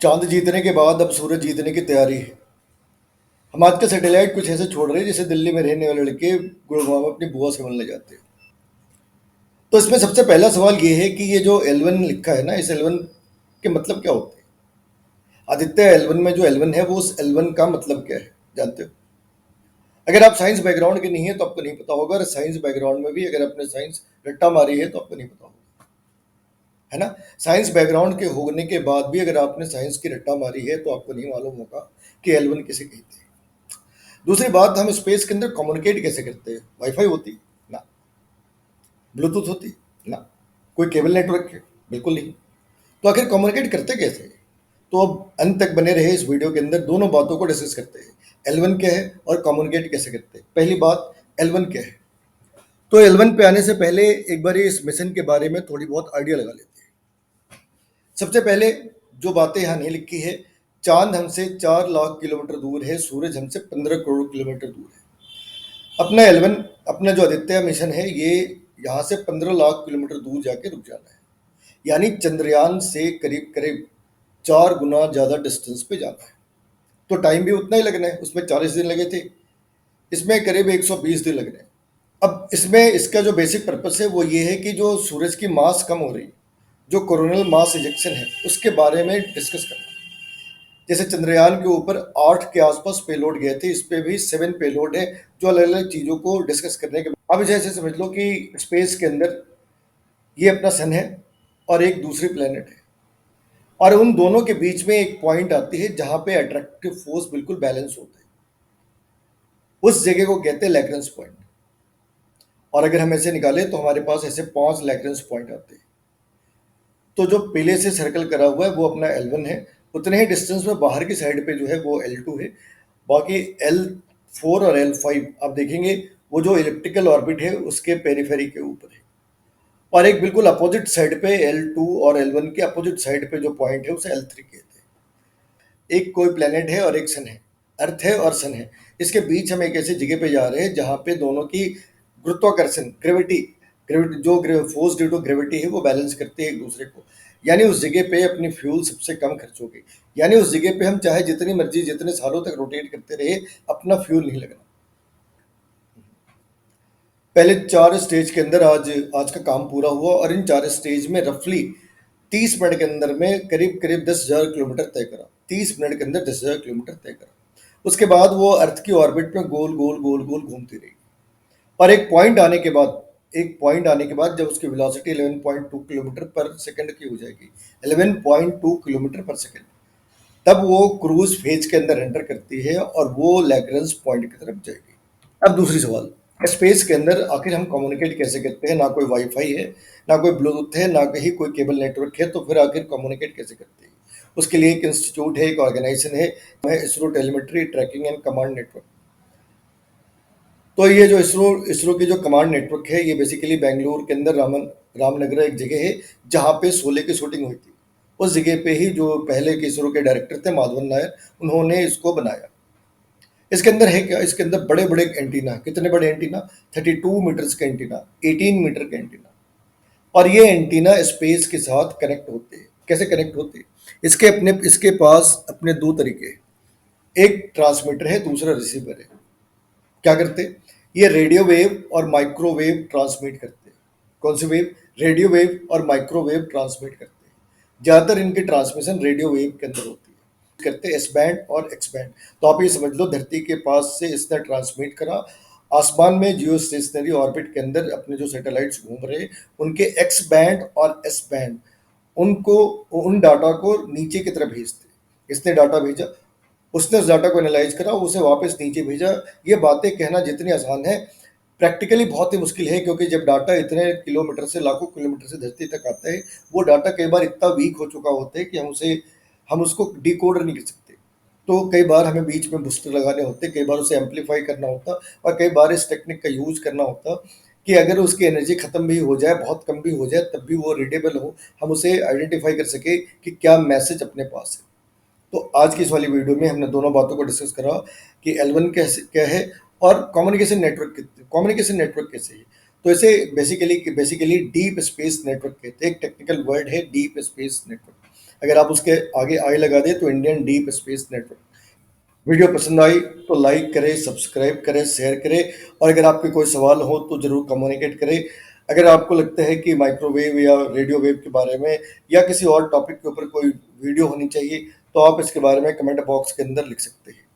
चांद जीतने के बाद अब सूरज जीतने की तैयारी है। हम आज का सैटेलाइट कुछ ऐसे छोड़ रहे हैं जैसे दिल्ली में रहने वाले लड़के गुड़गांव में अपनी बुआ से मिलने जाते हैं। तो इसमें सबसे पहला सवाल ये है कि ये जो एलवन लिखा है ना, इस एलवन के मतलब क्या होते हैं? आदित्य, एलवन में जो एलवन है वो उस एलवन का मतलब क्या है, जानते हो? अगर आप साइंस बैकग्राउंड के नहीं है तो आपको नहीं पता होगा, और साइंस बैकग्राउंड में भी अगर आपने साइंस रट्टा मारी है तो आपको नहीं पता होगा, है ना? साइंस बैकग्राउंड के होने के बाद भी अगर आपने साइंस की रट्टा मारी है तो आपको नहीं मालूम होगा कि एलवन किसे कहते हैं। दूसरी बात, हम स्पेस के अंदर कम्युनिकेट कैसे करते हैं? वाईफाई होती ना, ब्लूटूथ होती ना, कोई केबल नेटवर्क है बिल्कुल नहीं। तो आखिर कम्युनिकेट करते कैसे? तो अब अंत तक बने रहे इस वीडियो के अंदर, दोनों बातों को डिस्कस करते हैं। एलवन क्या है और कम्युनिकेट कैसे करते हैं। पहली बात, एलवन क्या है? तो एलवन पे आने से पहले एक बार इस मिशन के बारे में थोड़ी बहुत आइडिया लगा लेते हैं। सबसे पहले जो बातें यहाँ नहीं लिखी है, चांद हमसे 4 लाख किलोमीटर दूर है, सूरज हमसे 15 करोड़ किलोमीटर दूर है। अपना एलवन, अपना जो आदित्य मिशन है, ये यहाँ से 15 लाख किलोमीटर दूर जाके रुक जाना है। यानी चंद्रयान से करीब करीब 4 गुना ज़्यादा डिस्टेंस पे जाना है। तो टाइम भी उतना ही लगना है। उसमें 40 दिन लगे थे, इसमें करीब 120 दिन लग रहे हैं। अब इसमें इसका जो बेसिक पर्पस है वो ये है कि जो सूरज की मास कम हो रही है, जो कोरोनल मास इजेक्शन है, उसके बारे में डिस्कस करना। जैसे चंद्रयान के ऊपर 8 के आसपास पेलोड गए थे, इस पे भी 7 पेलोड है, जो अलग अलग चीज़ों को डिस्कस करने के बाद। अब जैसे समझ लो कि स्पेस के अंदर ये अपना सन है और एक दूसरी प्लेनेट है, और उन दोनों के बीच में एक पॉइंट आती है जहां पे अट्रैक्टिव फोर्स बिल्कुल बैलेंस होता है। उस जगह को कहते हैं लैग्रेंज पॉइंट। और अगर हम ऐसे निकाले तो हमारे पास ऐसे 5 लैग्रेंज पॉइंट आते हैं। तो जो पीले से सर्कल करा हुआ है वो अपना एल वन है, उतने ही डिस्टेंस में बाहर की साइड पे जो है वो एल टू है। बाकी एल फोर और एल फाइव आप देखेंगे, वो जो इलिप्टिकल ऑर्बिट है उसके पेरिफेरी के ऊपर है। और एक बिल्कुल अपोजिट साइड पे एल टू और एल वन के अपोजिट साइड पे जो पॉइंट है उसे एल थ्री कहते हैं। एक कोई प्लेनेट है और एक सन है, अर्थ है और सन है। इसके बीच हम एक ऐसी जगह पे जा रहे हैं जहाँ पे दोनों की गुरुत्वाकर्षण, ग्रेविटी, ग्रेविटी जो फोर्स ड्यू टू ग्रेविटी है वो बैलेंस करते हैं एक दूसरे को। यानी उस जगह पे अपनी फ्यूल सबसे कम खर्च होगी। यानी उस जगह पे हम चाहे जितनी मर्जी जितने सालों तक रोटेट करते रहे, अपना फ्यूल नहीं लगना। पहले 4 स्टेज के अंदर आज आज का काम पूरा हुआ, और इन 4 स्टेज में रफली 30 मिनट के अंदर में करीब करीब 10,000 किलोमीटर तय करा। 30 मिनट के अंदर 10,000 किलोमीटर तय करा। उसके बाद वो अर्थ की ऑर्बिट में गोल गोल गोल गोल घूमती रही। और एक पॉइंट आने के बाद जब उसकी वेलोसिटी 11.2 किलोमीटर पर सेकंड की हो जाएगी, 11.2 किलोमीटर पर सेकंड, तब वो क्रूज फेज के अंदर एंटर करती है और वो लैग्रेंज पॉइंट की तरफ जाएगी। अब दूसरी सवाल, स्पेस के अंदर आखिर हम कम्युनिकेट कैसे करते हैं? ना कोई वाईफाई है, ना कोई ब्लूटूथ है, ना कहीं कोई केबल नेटवर्क है, तो फिर आखिर कम्युनिकेट कैसे करते हैं? उसके लिए एक इंस्टीट्यूट है, एक ऑर्गेनाइजेशन है ISRO telemetry tracking and command network. तो ये जो इसरो इसरो की जो कमांड नेटवर्क है, ये बेसिकली बेंगलुरु के अंदर रामनगर एक जगह है जहाँ पे शोले की शूटिंग हुई थी। उस जगह पे ही जो पहले के इसरो के डायरेक्टर थे माधवन नायर, उन्होंने इसको बनाया। इसके अंदर है क्या? इसके अंदर बड़े बड़े एंटीना। कितने बड़े एंटीना? 32 मीटर्स का एंटीना, 18 मीटर का एंटीना। और ये एंटीना स्पेस के साथ कनेक्ट होते हैं। कैसे कनेक्ट होते हैं? इसके पास अपने दो तरीके हैं। एक ट्रांसमीटर है, दूसरा रिसीवर है। क्या करते? ये रेडियो वेव और माइक्रोवेव ट्रांसमिट करते हैं। कौन सी वेव? रेडियो वेव और माइक्रोवेव ट्रांसमिट करते हैं। ज़्यादातर इनकी ट्रांसमिशन रेडियो वेव के अंदर होती है। करते एस बैंड और एक्स बैंड। तो आप ये समझ लो, धरती के पास से इसने ट्रांसमिट करा, आसमान में जियो स्टेशनरी ऑर्बिट के अंदर अपने जो सैटेलाइट्स घूम रहे, उनके एक्स बैंड और एस बैंड, उनको उन डाटा को नीचे की तरफ भेजते। इसने डाटा भेजा, उसने उस डाटा को एनालाइज करा, उसे वापस नीचे भेजा। ये बातें कहना जितनी आसान है, प्रैक्टिकली बहुत ही मुश्किल है, क्योंकि जब डाटा इतने किलोमीटर से, लाखों किलोमीटर से धरती तक आता है, वो डाटा कई बार इतना वीक हो चुका होता है कि हम उसको डिकोड नहीं कर सकते। तो कई बार हमें बीच में बूस्टर लगाने होते, कई बार उसे एम्पलीफाई करना होता, और कई बार इस टेक्निक का यूज करना होता कि अगर उसकी एनर्जी खत्म भी हो जाए, बहुत कम भी हो जाए, तब भी वो रीडेबल हो, हम उसे आइडेंटिफाई कर सके कि क्या मैसेज अपने पास है। तो आज की इस वाली वीडियो में हमने दोनों बातों को डिस्कस करा कि एल1 कैसे क्या है, और कम्युनिकेशन नेटवर्क कैसे है। तो इसे बेसिकली डीप स्पेस नेटवर्क कहते हैं। एक टेक्निकल वर्ड है डीप स्पेस नेटवर्क। अगर आप उसके आगे आई लगा दें तो Indian deep space network. Video पसंद आई तो लाइक करें, सब्सक्राइब करें, शेयर करें, और अगर आपके कोई सवाल हो तो ज़रूर कम्युनिकेट करें। अगर आपको लगता है कि माइक्रोवेव या रेडियो वेव के बारे में या किसी और टॉपिक के ऊपर कोई वीडियो होनी चाहिए तो आप इसके बारे में कमेंट बॉक्स के अंदर लिख सकते हैं।